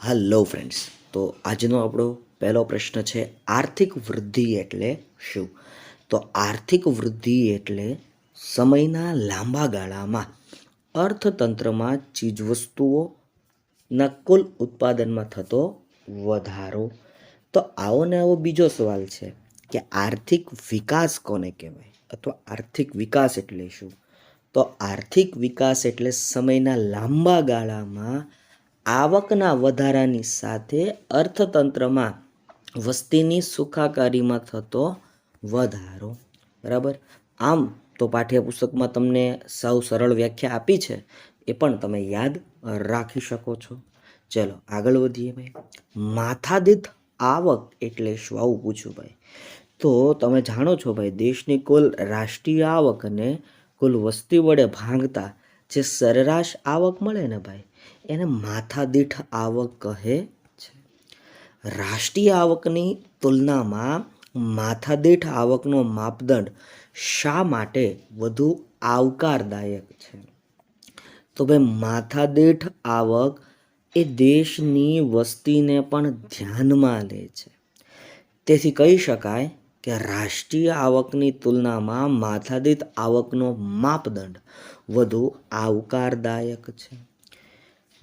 Hello friends, તો આજનો આપણો પહેલો પ્રશ્ન છે આર્થિક વૃદ્ધિ એટલે શું? તો આર્થિક વૃદ્ધિ એટલે સમયના લાંબા ગાળામાં અર્થતંત્રમાં ચીજવસ્તુઓના કુલ ઉત્પાદનમાં થતો વધારો. તો આવો ને આવો બીજો સવાલ છે કે આર્થિક વિકાસ કોને કહેવાય અથવા આર્થિક વિકાસ એટલે શું? તો આર્થિક વિકાસ એટલે સમયના લાંબા ગાળામાં આવકના વધારાની સાથે અર્થતંત્રમાં વસ્તીની સુખાકારીમાં થતો વધારો. બરાબર. આમ તો પાઠ્યપુસ્તકમાં તમને સાવ સરળ વ્યાખ્યા આપી છે, એ પણ તમે યાદ રાખી શકો છો. ચલો આગળ વધીએ ભાઈ. માથાદીઠ આવક એટલે શું, આવું પૂછ્યું ભાઈ. તો તમે જાણો છો ભાઈ, દેશની કુલ રાષ્ટ્રીય આવક અને કુલ વસ્તી વડે ભાંગતા જે સરેરાશ આવક મળે ને ભાઈ, એને માથાદીઠ આવક કહે છે. રાષ્ટ્રીય આવકની તુલનામાં માથાદીઠ આવકનો માપદંડ શા માટે વધુ આવકારદાયક છે? તો ભાઈ માથાદીઠ આવક એ દેશની વસ્તીને પણ ધ્યાનમાં લે છે. તેથી કહી શકાય કે રાષ્ટ્રીય આવકની તુલનામાં માથાદીઠ આવકનો માપદંડ વધુ આવકારદાયક છે.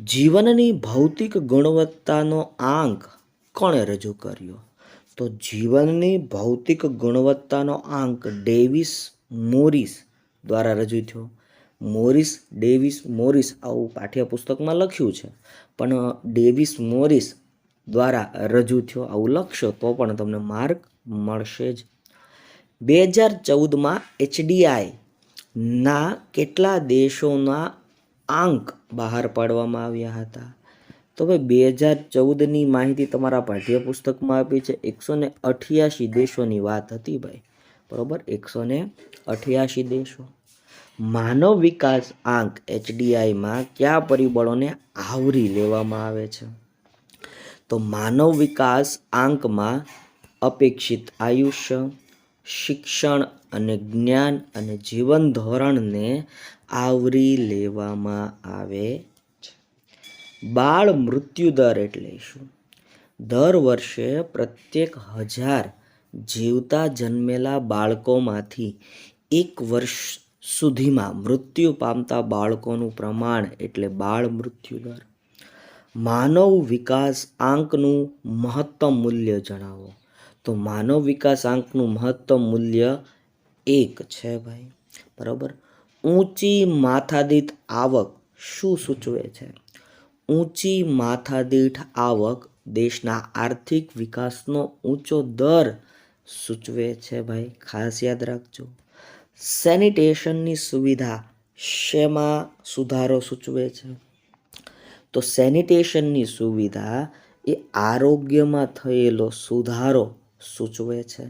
જીવનની ભૌતિક ગુણવત્તાનો આંક કોણે રજૂ કર્યો? તો જીવનની ભૌતિક ગુણવત્તાનો આંક ડેવિસ મોરિસ દ્વારા રજૂ થયો. ડેવિસ મોરિસ આવું પાઠ્યપુસ્તકમાં લખ્યું છે, પણ ડેવિસ મોરિસ દ્વારા રજૂ થયો આવું લખશો તો પણ તમને માર્ક મળશે જ. 2014માં HDI ના કેટલા દેશોના આંક બહાર પાડવામાં આવ્યા હતા? તો ભાઈ 2014ની માહિતી તમારા પાઠ્યપુસ્તકમાં આપી છે. 188 દેશોની વાત હતી ભાઈ. બરોબર, 188 દેશો. માનવ વિકાસ આંક HDIમાં કયા પરિબળોને આવરી લેવામાં આવે છે? તો માનવ વિકાસ આંકમાં અપેક્ષિત આયુષ્ય, શિક્ષણ અને જ્ઞાન અને જીવન ધોરણને આવરી લેવામાં આવે છે. બાળ મૃત્યુ દર એટલે શું? દર વર્ષે પ્રત્યેક 1000 જીવતા જન્મેલા બાળકોમાંથી 1 વર્ષ સુધીમાં મૃત્યુ પામતા બાળકોનું પ્રમાણ એટલે બાળ મૃત્યુ દર. માનવ વિકાસ આંકનું મહત્તમ મૂલ્ય જણાવો. તો માનવ વિકાસ આંકનું મહત્તમ મૂલ્ય 1 છે ભાઈ. બરાબર. ઊંચી માથાદીઠ આવક શું સૂચવે છે? ઊંચી માથાદીઠ આવક દેશના આર્થિક વિકાસનો ઊંચો દર સૂચવે છે ભાઈ, ખાસ યાદ રાખજો. સેનિટેશનની સુવિધા શેમાં સુધારો સૂચવે છે? તો સેનિટેશનની સુવિધા એ આરોગ્યમાં થયેલો સુધારો સૂચવે છે.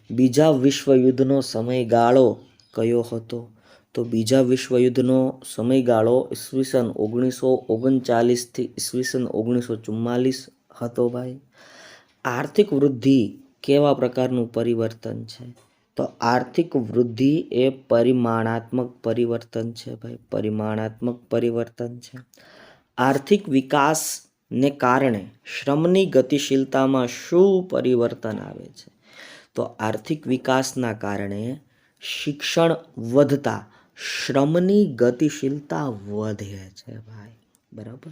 બીજા વિશ્વયુદ્ધનો સમયગાળો કયો હતો? તો બીજા વિશ્વયુદ્ધનો સમયગાળો ઈસવીસન 1939થી ઈસવીસન 1944 હતો ભાઈ. આર્થિક વૃદ્ધિ કેવા પ્રકારનું પરિવર્તન છે? તો આર્થિક વૃદ્ધિ એ પરિમાણાત્મક પરિવર્તન છે ભાઈ, પરિમાણાત્મક પરિવર્તન છે. આર્થિક વિકાસને કારણે શ્રમની ગતિશીલતામાં શું પરિવર્તન આવે છે? તો આર્થિક વિકાસના કારણે શિક્ષણ વધતા શ્રમની ગતિશીલતા વધે છે ભાઈ. બરાબર.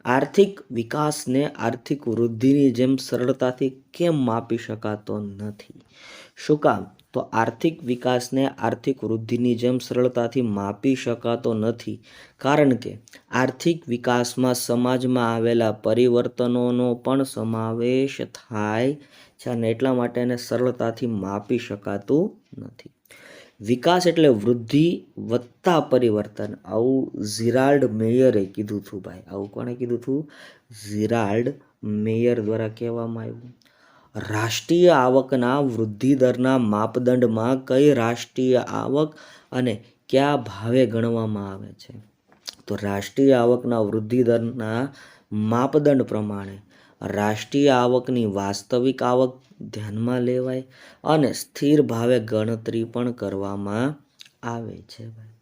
આર્થિક વિકાસને આર્થિક વૃદ્ધિની જેમ સરળતાથી કેમ માપી શકાતો નથી? શું કામ? તો આર્થિક વિકાસને આર્થિક વૃદ્ધિની જેમ સરળતાથી માપી શકાતો નથી કારણ કે આર્થિક વિકાસમાં સમાજમાં આવેલા પરિવર્તનોનો પણ સમાવેશ થાય છે અને એટલા માટે એને સરળતાથી માપી શકાતું નથી. વિકાસ એટલે વૃદ્ધિ વત્તા પરિવર્તન, આવું ઝિરાલ્ડ મેયરે કીધું હતું ભાઈ. આવું કોણે કીધું હતું? ઝિરાલ્ડ મેયર દ્વારા કહેવામાં આવ્યું. રાષ્ટ્રીય આવકના વૃદ્ધિ દરના માપદંડમાં કઈ રાષ્ટ્રીય આવક અને કયા ભાવે ગણવામાં આવે છે? તો રાષ્ટ્રીય આવકના વૃદ્ધિ દરના માપદંડ પ્રમાણે રાષ્ટ્રીય આવકની વાસ્તવિક આવક ધ્યાનમાં લેવાય અને સ્થિર ભાવે ગણતરી પણ કરવામાં આવે છે ભાઈ.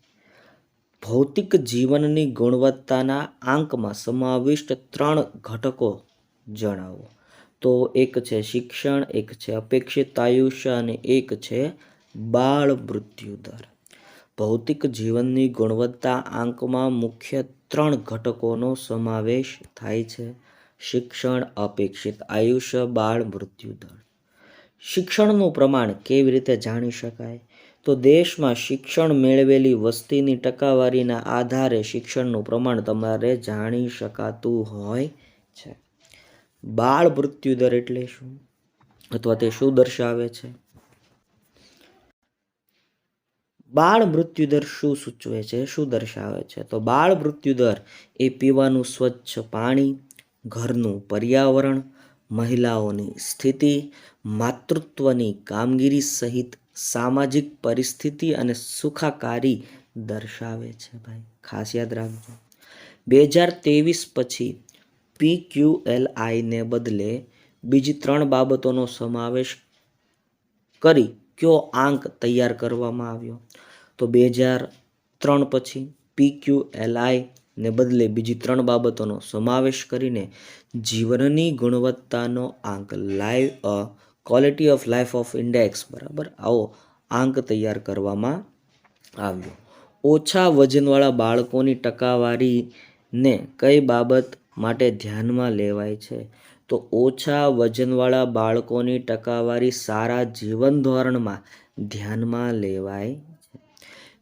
ભૌતિક જીવનની ગુણવત્તાના આંકમાં સમાવિષ્ટ 3 ઘટકો જણાવો. તો એક છે શિક્ષણ, એક છે અપેક્ષિત આયુષ્ય અને એક છે બાળ મૃત્યુ દર. ભૌતિક જીવનની ગુણવત્તા આંકમાં મુખ્ય 3 ઘટકોનો સમાવેશ થાય છે: શિક્ષણ, અપેક્ષિત આયુષ્ય, બાળ મૃત્યુ દર. શિક્ષણનું પ્રમાણ કેવી રીતે જાણી શકાય? તો દેશમાં શિક્ષણ મેળવેલી વસ્તીની ટકાવારીના આધારે શિક્ષણનું પ્રમાણ તમારે જાણી શકાતું હોય છે. બાળ મૃત્યુ દર એટલે શું, અથવા તે શું દર્શાવે છે? બાળ મૃત્યુ દર શું સૂચવે છે, શું દર્શાવે છે? તો બાળ મૃત્યુ દર એ પીવાનું સ્વચ્છ પાણી, ઘરનું પર્યાવરણ, મહિલાઓની સ્થિતિ, માતૃત્વની કામગીરી સહિત સામાજિક પરિસ્થિતિ અને સુખાકારી દર્શાવે છે. ભાઈ ખાસ યાદ રાખજો. 2023 પછી PQLI ને બદલે બીજી 3 બાબતોનો સમાવેશ કરી કયો આંક તૈયાર કરવામાં આવ્યો? તો 2003 પછી PQLI ને બદલે બીજી 3 બાબતોનો સમાવેશ કરીને જીવનની ગુણવત્તાનો આંક quality of life of index, બરાબર, આવો આંક તૈયાર કરવામાં આવ્યો. ઓછા વજનવાળા બાળકોની ટકાવારીને કઈ બાબત માટે ધ્યાનમાં લેવાય છે? તો ઓછા વજનવાળા બાળકોની ટકાવારી સારા જીવન ધોરણમાં ધ્યાનમાં લેવાય છે.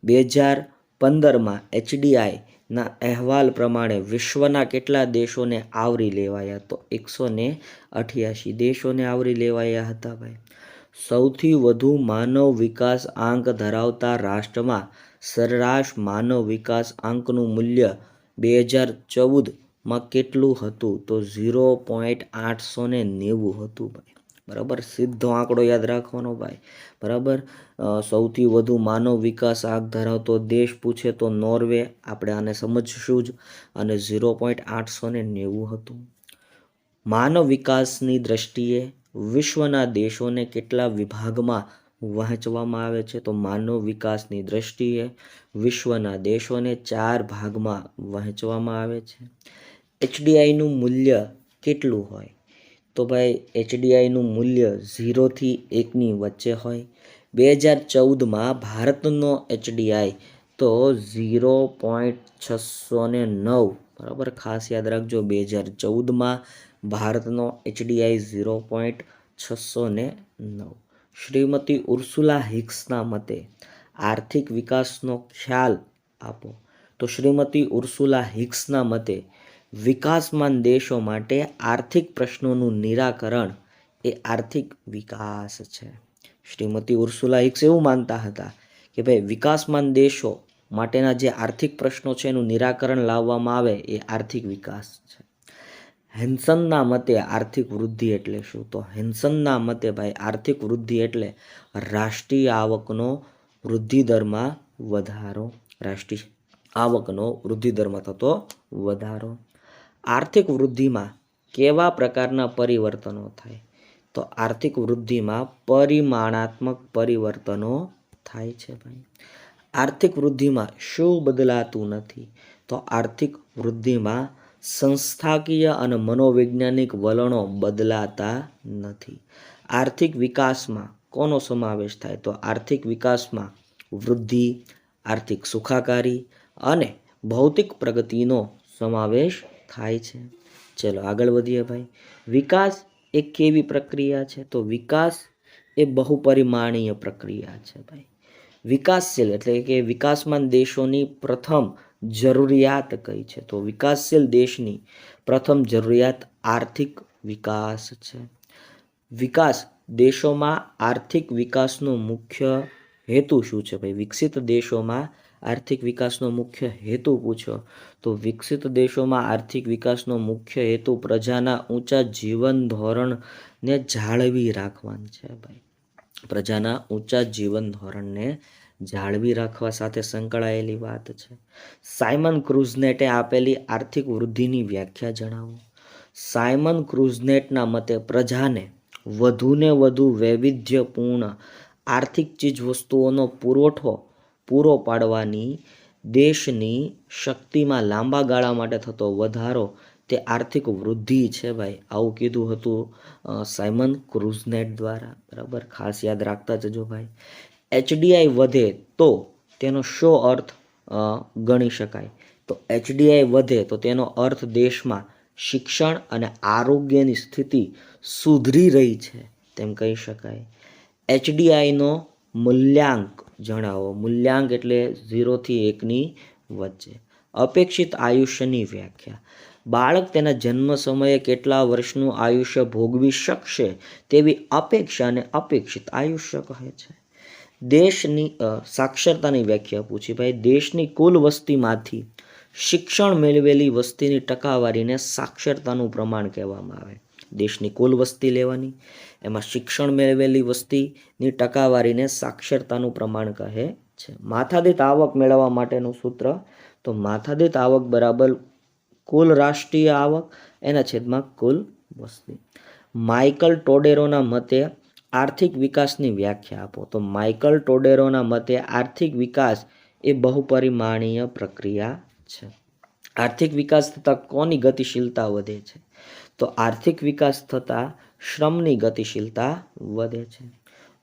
2015માં HDIના અહેવાલ પ્રમાણે વિશ્વના કેટલા દેશોને આવરી લેવાયા? તો 188 દેશોને આવરી લેવાયા હતા. ભાઈ સૌથી વધુ માનવ વિકાસ આંક ધરાવતા રાષ્ટ્રમાં સરેરાશ માનવ વિકાસ આંકનું મૂલ્ય 2014માં કેટલું હતું? તો 0.890 હતું. ભાઈ બરાબર, સીધો આંકડો યાદ રાખવાનો ભાઈ. બરાબર, સૌથી વધુ માનવ વિકાસ આંક ધરાવતો દેશ પૂછે તો નોર્વે, આપણે આને સમજશું જ, અને 0.890 હતું. માનવ વિકાસની દ્રષ્ટિએ વિશ્વના દેશોને કેટલા વિભાગમાં વહેંચવામાં આવે છે? તો માનવ વિકાસની દ્રષ્ટિએ વિશ્વના દેશોને 4 ભાગમાં વહેંચવામાં આવે છે. HDIનું મૂલ્ય કેટલું હોય? તો ભાઈ HDIનું મૂલ્ય 0 થી 1ની વચ્ચે હોય. 2014માં ભારતનો HDI તો 0.609, બરાબર, ખાસ યાદ રાખજો. 2014માં ભારતનો HDI 0.609. શ્રીમતી ઉર્સુલા હિક્સના મતે આર્થિક વિકાસનો ખ્યાલ આપો. તો શ્રીમતી ઉર્સુલા હિક્સના મતે વિકાસમાન દેશો માટે આર્થિક પ્રશ્નોનું નિરાકરણ એ આર્થિક વિકાસ છે. શ્રીમતી ઉર્સુલા હિક્સ એવું માનતા હતા કે ભાઈ વિકાસમાન દેશો માટેના જે આર્થિક પ્રશ્નો છે એનું નિરાકરણ લાવવામાં આવે એ આર્થિક વિકાસ છે. હેન્સનના મતે આર્થિક વૃદ્ધિ એટલે શું? તો હેન્સનના મતે ભાઈ આર્થિક વૃદ્ધિ એટલે રાષ્ટ્રીય આવકનો વૃદ્ધિ દરમાં વધારો. રાષ્ટ્રીય આવકનો વૃદ્ધિ દરમાં થતો વધારો. આર્થિક વૃદ્ધિમાં કેવા પ્રકારના પરિવર્તનો થાય? તો આર્થિક વૃદ્ધિમાં પરિમાણાત્મક પરિવર્તનો થાય છે. ભાઈ આર્થિક વૃદ્ધિમાં શું બદલાતું નથી? તો આર્થિક વૃદ્ધિમાં સંસ્થાકીય અને મનોવૈજ્ઞાનિક વલણો બદલાતા નથી. આર્થિક વિકાસમાં કોનો સમાવેશ થાય? તો આર્થિક વિકાસમાં વૃદ્ધિ, આર્થિક સુખાકારી અને ભૌતિક પ્રગતિનો સમાવેશ થાય છે. ચલો આગળ વધીએ ભાઈ. વિકાસ એ કેવી પ્રક્રિયા છે? તો વિકાસ એ બહુપરિમાણીય પ્રક્રિયા છે. ભાઈ વિકાસશીલ એટલે કે વિકાસમાન દેશોની પ્રથમ જરૂરિયાત કઈ છે? તો વિકાસશીલ દેશની પ્રથમ જરૂરિયાત આર્થિક વિકાસ છે. વિકાસ દેશોમાં આર્થિક વિકાસનો મુખ્ય હેતુ શું છે? ભાઈ વિકસિત દેશોમાં આર્થિક વિકાસનો મુખ્ય હેતુ પૂછો તો વિકસિત દેશોમાં આર્થિક વિકાસનો મુખ્ય હેતુ પ્રજાના ઊંચા જીવન ધોરણને જાળવી રાખવાનું છે. ભાઈ પ્રજાના ઊંચા જીવન ધોરણને જાળવી રાખવા સાથે સંકળાયેલી વાત છે. સાયમન ક્રુઝનેટે આપેલી આર્થિક વૃદ્ધિની વ્યાખ્યા જણાવો. સાયમન ક્રુઝનેટના મતે પ્રજાને વધુને વધુ વૈવિધ્યપૂર્ણ આર્થિક ચીજવસ્તુઓનો પુરવઠો પૂરો પાડવાની દેશની શક્તિમાં લાંબા ગાળા માટે થતો વધારો તે આર્થિક વૃદ્ધિ છે ભાઈ. આવું કીધું હતું સાયમન ક્રુઝનેટ દ્વારા. બરાબર, ખાસ યાદ રાખતા જજો ભાઈ. એચડીઆઈ વધે તો તેનો શો અર્થ ગણી શકાય? તો એચડીઆઈ વધે તો તેનો અર્થ દેશમાં શિક્ષણ અને આરોગ્યની સ્થિતિ સુધરી રહી છે તેમ કહી શકાય. એચડીઆઈનો મૂલ્યાંક જણાવો. મૂલ્યાંક એટલે 0 થી 1ની વચ્ચે. અપેક્ષિત આયુષ્યની વ્યાખ્યા. બાળક તેના જન્મ સમયે કેટલા વર્ષનું આયુષ્ય ભોગવી શકશે તેવી અપેક્ષાને અપેક્ષિત આયુષ્ય કહે છે. દેશની સાક્ષરતાની વ્યાખ્યા પૂછી ભાઈ. દેશની કુલ વસ્તીમાંથી શિક્ષણ મેળવેલી વસ્તીની ટકાવારીને સાક્ષરતાનું પ્રમાણ કહેવામાં આવે. દેશની કુલ વસ્તી લેવાની, એમાં શિક્ષણ મેળવેલી વસ્તીની ટકાવારીને સાક્ષરતાનું પ્રમાણ કહે છે. માથાદીઠ આવક મેળવવા માટેનું સૂત્ર, તો માથાદીઠ આવક બરાબર કુલ રાષ્ટ્રીય આવક એના છેદમાં કુલ વસ્તી. માઇકલ ટોડેરોના મતે આર્થિક વિકાસની વ્યાખ્યા આપો. તો માઇકલ ટોડેરોના મતે આર્થિક વિકાસ એ બહુપરિમાણીય પ્રક્રિયા છે. આર્થિક વિકાસ થતાં કોની ગતિશીલતા વધે છે? તો આર્થિક વિકાસ થતાં શ્રમની ગતિશીલતા વધે છે.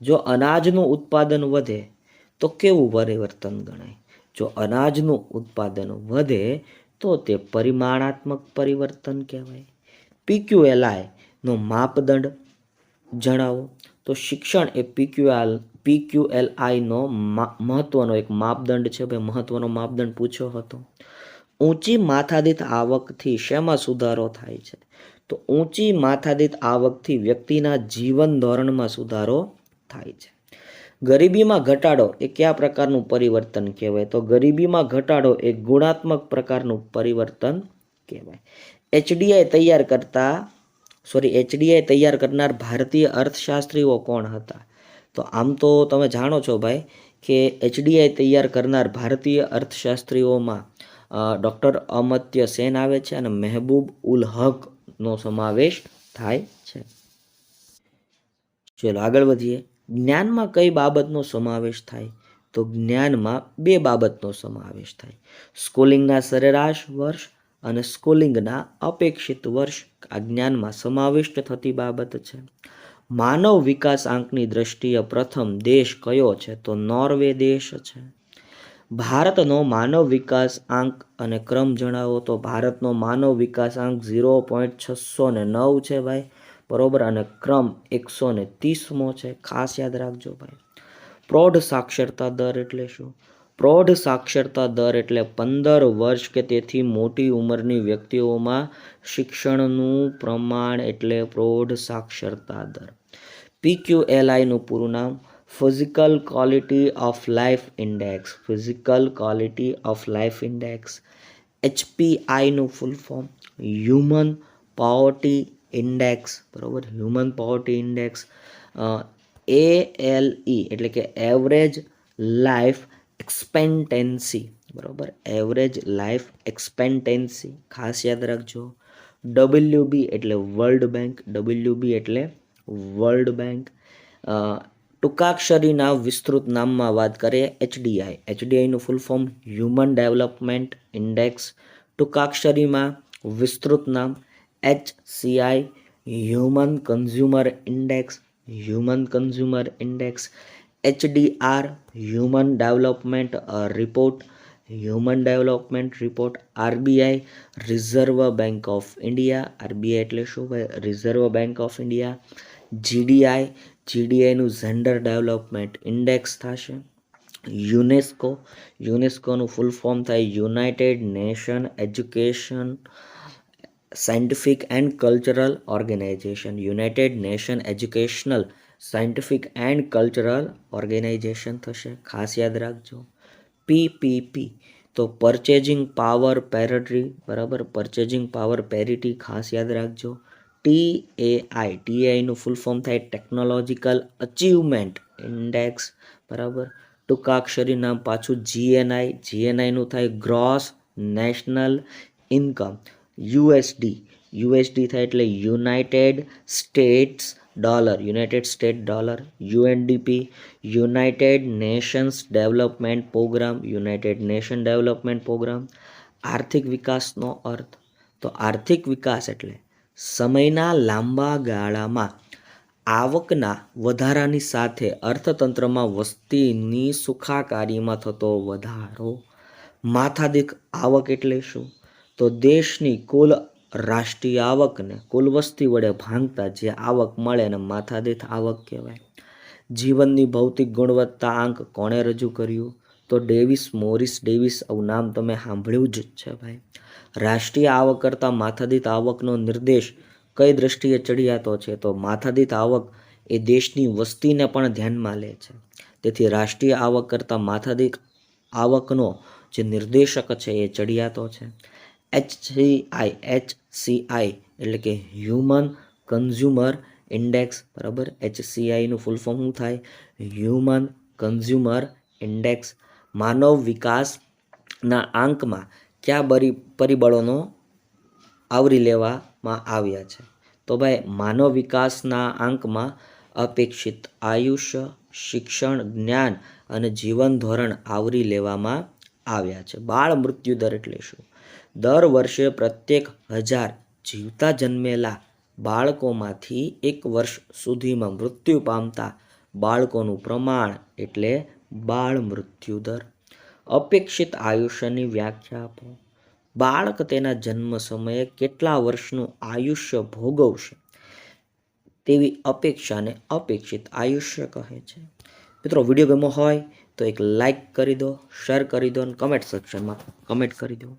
જો અનાજનું ઉત્પાદન વધે તો કેવું પરિવર્તન ગણાય? જો અનાજનું ઉત્પાદન વધે તો તે પરિમાણાત્મક પરિવર્તન કહેવાય. પીક્યુએલઆઈ નો માપદંડ જણાવો. તો શિક્ષણ એ પીક્યુએલઆઈનો મહત્વનો એક માપદંડ છે ભાઈ. મહત્વનો માપદંડ પૂછ્યો હતો. ઊંચી માથાદીઠ આવકથી શેમાં સુધારો થાય છે? તો ઊંચી માથાદીઠ આવકથી વ્યક્તિના જીવન ધોરણમાં સુધારો થાય છે. ગરીબીમાં ઘટાડો એ કયા પ્રકારનું પરિવર્તન કહેવાય? તો ગરીબીમાં ઘટાડો એ ગુણાત્મક પ્રકારનું પરિવર્તન કહેવાય. એચડીઆઈ તૈયાર કરનાર ભારતીય અર્થશાસ્ત્રીઓ કોણ હતા? તો આમ તો તમે જાણો છો ભાઈ કે એચડીઆઈ તૈયાર કરનાર ભારતીય અર્થશાસ્ત્રીઓમાં ડૉક્ટર અમર્ત્ય સેન આવે છે અને મહેબૂબ ઉલ હકનો સમાવેશ થાય છે. ચલો આગળ વધીએ. જ્ઞાનમાં કઈ બાબતનો સમાવેશ થાય? તો જ્ઞાનમાં 2 બાબતનો સમાવેશ થાય. સ્કૂલિંગના સરેરાશ વર્ષ અને સ્કૂલિંગના અપેક્ષિત વર્ષ આ જ્ઞાનમાં સમાવિષ્ટ થતી બાબત છે. માનવ વિકાસ આંકની દ્રષ્ટિએ પ્રથમ દેશ કયો છે? તો નોર્વે દેશ છે. ભારતનો માનવ વિકાસ આંક અને ક્રમ જણાવો. તો ભારતનો માનવ વિકાસ આંક 0.609 છે ભાઈ. બરોબર, અને ક્રમ 130મો છે. ખાસ યાદ રાખજો ભાઈ. પ્રૌઢ સાક્ષરતા દર એટલે શું? પ્રૌઢ સાક્ષરતા દર એટલે 15 વર્ષ કે તેથી મોટી ઉંમરની વ્યક્તિઓમાં શિક્ષણનું પ્રમાણ એટલે પ્રૌઢ સાક્ષરતા દર. પીક્યુએલઆઈનું પૂરું નામ physical quality of life index. Physical quality of life index. એચપીઆઈનું full form human poverty index. બરાબર, હ્યુમન પોવર્ટી ઇન્ડેક્સ. ALE એટલે કે એવરેજ લાઈફ એક્સપેક્ટન્સી. બરાબર, એવરેજ લાઈફ એક્સપેક્ટન્સી ખાસ યાદ રાખજો. WB એટલે વર્લ્ડ બેંક. WB એટલે વર્લ્ડ બેંક. ટૂંકાક્ષરીના વિસ્તૃત નામમાં વાત કરીએ એચડીઆઈ. એચડીઆઈનું full form human development index. ટૂંકાક્ષરીમાં વિસ્તૃત નામ HCI human consumer index. Human consumer index. HDR human development report. Human development report. RBI reserve bank of India. RBI એટલે શું ભાઈ? Reserve bank of India. GDI GDIનું gender development index થશે. યુનેસ્કોનું full form થાય united nation education scientific and cultural organisation. United nation educational scientific and cultural organisation થશે. ખાસ યાદ રાખજો. PPP તો પરચેઝિંગ પાવર પેરિટી. બરાબર, પરચેઝિંગ પાવર પેરિટી ખાસ યાદ રાખજો. TAIનું ફૂલ ફોર્મ થાય ટેકનોલોજીકલ અચીવમેન્ટ ઇન્ડેક્સ. બરાબર, ટૂંકાક્ષરી નામ પાછું GNIનું થાય ગ્રોસ નેશનલ ઇન્કમ. USD થાય એટલે United States dollar, United State dollar. UNDP, United Nations Development Programme, United Nation Development Programme. આર્થિક વિકાસનો અર્થ, તો આર્થિક વિકાસ એટલે સમયના લાંબા ગાળામાં આવકના વધારાની સાથે અર્થતંત્રમાં વસ્તીની સુખાકારીમાં થતો વધારો. માથાદીઠ આવક એટલે શું? તો દેશની કુલ રાષ્ટ્રીય આવકને કુલ વસ્તી વડે ભાંગતા જે આવક મળે એને માથાદીઠ આવક કહેવાય. જીવનની ભૌતિક ગુણવત્તા આંક કોણે રજૂ કર્યું? તો મોરિસ ડેવિસ. આવું નામ તમે સાંભળ્યું જ છે ભાઈ. રાષ્ટ્રીય આવક કરતાં માથાદીઠ આવકનો નિર્દેશ કઈ દ્રષ્ટિએ ચડિયાતો છે? તો માથાદીઠ આવક એ દેશની વસ્તીને પણ ધ્યાનમાં લે છે. તેથી રાષ્ટ્રીય આવક કરતાં માથાદીઠ આવકનો જે નિર્દેશક છે એ ચડિયાતો છે. HCI એટલે કે હ્યુમન કન્ઝ્યુમર ઇન્ડેક્સ, બરાબર. HCIનું ફૂલ ફોર્મ શું થાય? Human consumer index. માનવ વિકાસના આંકમાં કયા પરિબળોનો આવરી લેવામાં આવ્યા છે? તો ભાઈ માનવ વિકાસના આંકમાં અપેક્ષિત આયુષ્ય, શિક્ષણ, જ્ઞાન અને જીવન ધોરણ આવરી લેવામાં આવ્યા છે. બાળ મૃત્યુ દર એટલે શું? દર વર્ષે પ્રત્યેક 1000 જીવતા જન્મેલા બાળકોમાંથી 1 વર્ષ સુધીમાં મૃત્યુ પામતા બાળકોનું પ્રમાણ એટલે બાળ મૃત્યુ દર. અપેક્ષિત આયુષ્યની વ્યાખ્યા આપો. બાળક તેના જન્મ સમયે કેટલા વર્ષનું આયુષ્ય ભોગવશે તેવી અપેક્ષાને અપેક્ષિત આયુષ્ય કહે છે. મિત્રો, વિડીયો ગમ્યો હોય તો એક લાઈક કરી દો, શેર કરી દો અને કમેન્ટ સેક્શનમાં કમેન્ટ કરી દો.